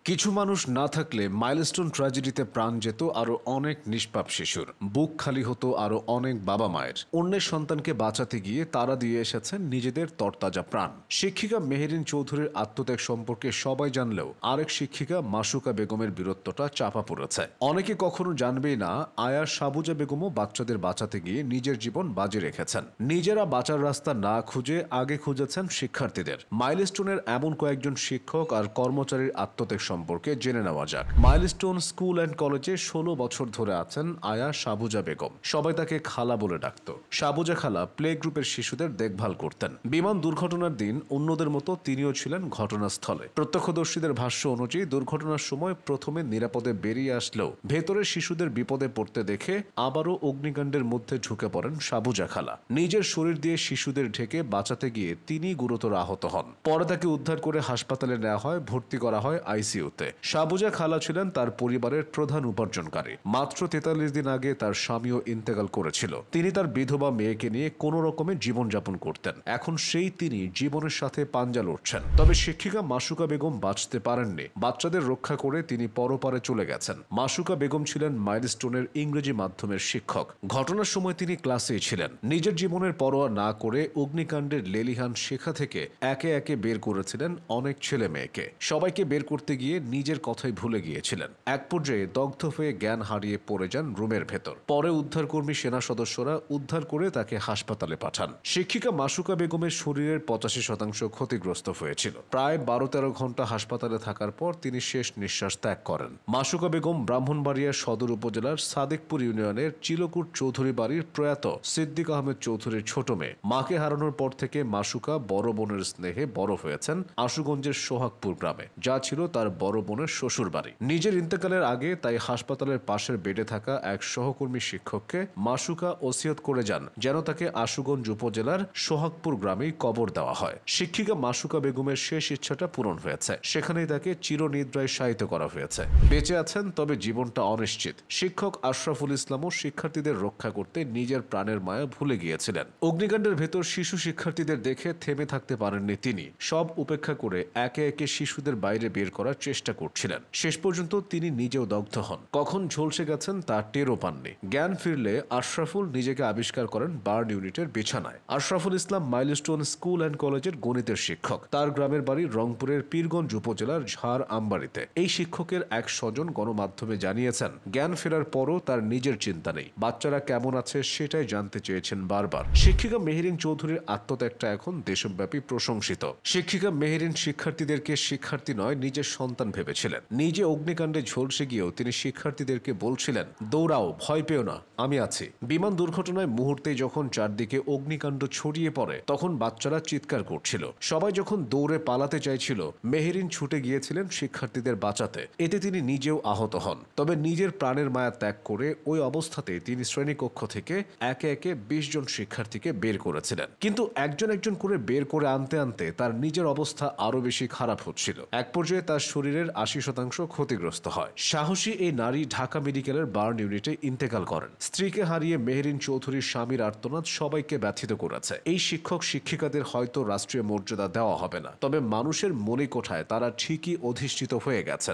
কিছু মানুষ না থাকলে মাইলস্টোন ট্র্যাজেডিতে প্রাণ যেত আরো অনেক নিষ্পাপ শিশুর। বুক খালি হতো আরো অনেক বাবা মায়ের। অন্যের সন্তানকে বাঁচাতে গিয়ে তারা দিয়ে এসেছেন নিজেদের তরতাজা প্রাণ। শিক্ষিকা মেহেরিন চৌধুরীর আত্মত্যাগ সম্পর্কে সবাই জানলেও আরেক শিক্ষিকা মাসুকা বেগমের বীরত্বটা চাপা পড়েছে। অনেকে কখনো জানবেই না আয়া সাবুজা বেগমও বাচ্চাদের বাঁচাতে গিয়ে নিজের জীবন বাজি রেখেছেন। নিজেরা বাঁচার রাস্তা না খুঁজে আগে খুঁজেছেন শিক্ষার্থীদের। মাইলস্টোনের এমন কয়েকজন শিক্ষক আর কর্মচারীর আত্মত্যাগ সম্পর্কে জেনে নেওয়া যাক। মাইলস্টোন স্কুল অ্যান্ড কলেজে 16 বছর ধরে আছেন আয়া সাবুজা বেগম। সবাই তাকে খালা বলে ডাকত। সাবুজা খালা প্লে গ্রুপের শিশুদের দেখভাল করতেন। বিমান দুর্ঘটনার দিন অন্যদের মতো তিনিও ছিলেন ঘটনাস্থলে। প্রত্যক্ষদর্শীদের ভাষ্য অনুযায়ী দুর্ঘটনার সময় প্রথমে নিরাপদে বেরিয়ে আসলেও ভেতরের শিশুদের বিপদে পড়তে দেখে আবারও অগ্নিকাণ্ডের মধ্যে ঢুকে পড়েন সাবুজা খালা। নিজের শরীর দিয়ে শিশুদের ঢেকে বাঁচাতে গিয়ে তিনি গুরুতর আহত হন। পরে তাকে উদ্ধার করে হাসপাতালে নেওয়া হয়, ভর্তি করা হয় আইসিইউতে। সাবুজা খালা ছিলেন তার পরিবারের প্রধান উপার্জনকারী। মাত্র 43 দিন আগে তার স্বামীও ইন্তেকাল করেছিল। তিনি তার বিধবা মেয়েকে নিয়ে কোনো রকমে জীবনযাপন করতেন। এখন তিনি জীবনের সাথে পাঞ্জা লড়ছেন। তবে শিক্ষিকা মাসুকা বেগম বাঁচতে পারেননি। বাচ্চাদের রক্ষা করে তিনি পরপারে চলে গেছেন। মাসুকা বেগম ছিলেন মাইলস্টোনের ইংরেজি মাধ্যমের শিক্ষক। ঘটনার সময় তিনি ক্লাসেই ছিলেন। নিজের জীবনের পরোয়া না করে অগ্নিকাণ্ডের লেলিহান শিখা থেকে একে একে বের করেছিলেন অনেক ছেলে মেয়েকে। সবাইকে বের করতে গিয়ে নিজের কথাই ভুলে গিয়েছিলেন। এক পর্যায়ে দগ্ধ হয়ে জ্ঞান হারিয়ে পড়ে যান রুমের ভেতর। পরে উদ্ধারকর্মী সেনা সদস্যরা উদ্ধার করে তাকে হাসপাতালে পাঠান। শিক্ষিকা মাসুকা বেগমের শরীরের 85% ক্ষতিগ্রস্ত হয়েছিল। প্রায় 12-13 ঘন্টা হাসপাতালে থাকার পর তিনি শেষ নিঃশ্বাস ত্যাগ করেন। মাসুকা বেগম ব্রাহ্মণবাড়িয়া সদর উপজেলার সাদেকপুর ইউনিয়নের চিলকুট চৌধুরী বাড়ির প্রয়াত সিদ্দিক আহমেদ চৌধুরীর ছোট মেয়ে। মাকে হারানোর পর থেকে মাসুকা বড় বোনের স্নেহে বড় হয়েছেন আশুগঞ্জের সোহাগপুর গ্রামে, যা ছিল তার বড় বোনের শ্বশুর বাড়ি। নিজের ইন্তেকালের আগে তাই হাসপাতালের পাশের বেডে থাকা এক সহকর্মী শিক্ষককে মাসুকা ওসিয়ত করে যান যেন তাকে আশুগঞ্জ উপজেলার সোহাগপুর গ্রামেই কবর দেওয়া হয়। শিক্ষিকা মাসুকা বেগমের শেষ ইচ্ছাটা পূরণ হয়েছে। সেখানেই তাকে চিরনিদ্রায় শায়িত করা হয়েছে। বেঁচে আছেন, তবে জীবনটা অনিশ্চিত। শিক্ষক আশরাফুল ইসলামও শিক্ষার্থীদের রক্ষা করতে নিজের প্রাণের মায়া ভুলে গিয়েছিলেন। অগ্নিকাণ্ডের ভেতর শিশু শিক্ষার্থীদের দেখে থেমে থাকতে পারেননি তিনি। সব উপেক্ষা করে একে একে শিশুদের বাইরে বের করার চেষ্টা করছিলেন। শেষ পর্যন্ত তিনি নিজেও দগ্ধ হন। কখন ঝলসে গেছেন তা টেরও পাননি। জ্ঞান ফিরলে আশরাফুল নিজেকে আবিষ্কার করেন বার্ন ইউনিটের বিছানায়। Ashraful Islam milestone school and কলেজের গণিতের শিক্ষক। তার গ্রামের বাড়ি রংপুরের পীরগঞ্জ উপজেলার ঝাড় আমবাড়িতে। এই শিক্ষকের এক স্বজন গণমাধ্যমে জানিয়েছেন, জ্ঞান ফেরার পরও তার নিজের চিন্তা নেই। বাচ্চারা কেমন আছে সেটাই জানতে চেয়েছেন বারবার। শিক্ষিকা মেহেরিন চৌধুরীর আত্মত্যাগটা এখন দেশব্যাপী প্রশংসিত। শিক্ষিকা মেহেরিন শিক্ষার্থীদেরকে শিক্ষার্থী নয়, নিজের সন্তান ভেবেছিলেন। নিজে অগ্নিকাণ্ডে ঝলসে গিয়েও তিনি শিক্ষার্থীদেরকে বলছিলেন, দৌড়াও, ভয় পেও না, আমি আছি। বিমান দুর্ঘটনায় মুহূর্তে যখন চারদিকে অগ্নিকাণ্ড ছড়িয়ে পড়ে তখন বাচ্চারা চিৎকার করছিল। সবাই যখন দৌড়ে পালাতে চাইছিল, মেহেরিন ছুটে গিয়েছিলেন শিক্ষার্থীদের বাঁচাতে। এতে তিনি নিজেও আহত হন। তবে নিজের প্রাণের মায়া ত্যাগ করে ওই অবস্থাতে তিনি শ্রেণীকক্ষ থেকে একে একে 20 জন শিক্ষার্থীকে বের করেছিলেন। কিন্তু একজন একজন করে বের করে আনতে আনতে তার নিজের অবস্থা আরো বেশি খারাপ হচ্ছিল। এক পর্যায়ে তার শরীরের 80% ক্ষতিগ্রস্ত হয়। সাহসী এই নারী ঢাকা মেডিকেলের বার্ন ইউনিটে ইন্তেকাল করেন। স্ত্রীকে হারিয়ে মেহেরিন চৌধুরীর স্বামীর আর্তনাদ সবাইকে ব্যথিত করেছে। এই শিক্ষক শিক্ষিকাদের হয়তো রাষ্ট্রীয় মর্যাদা দেওয়া হবে না, তবে মানুষের মনে কোঠায় তারা ঠিকই অধিষ্ঠিত হয়ে গেছেন।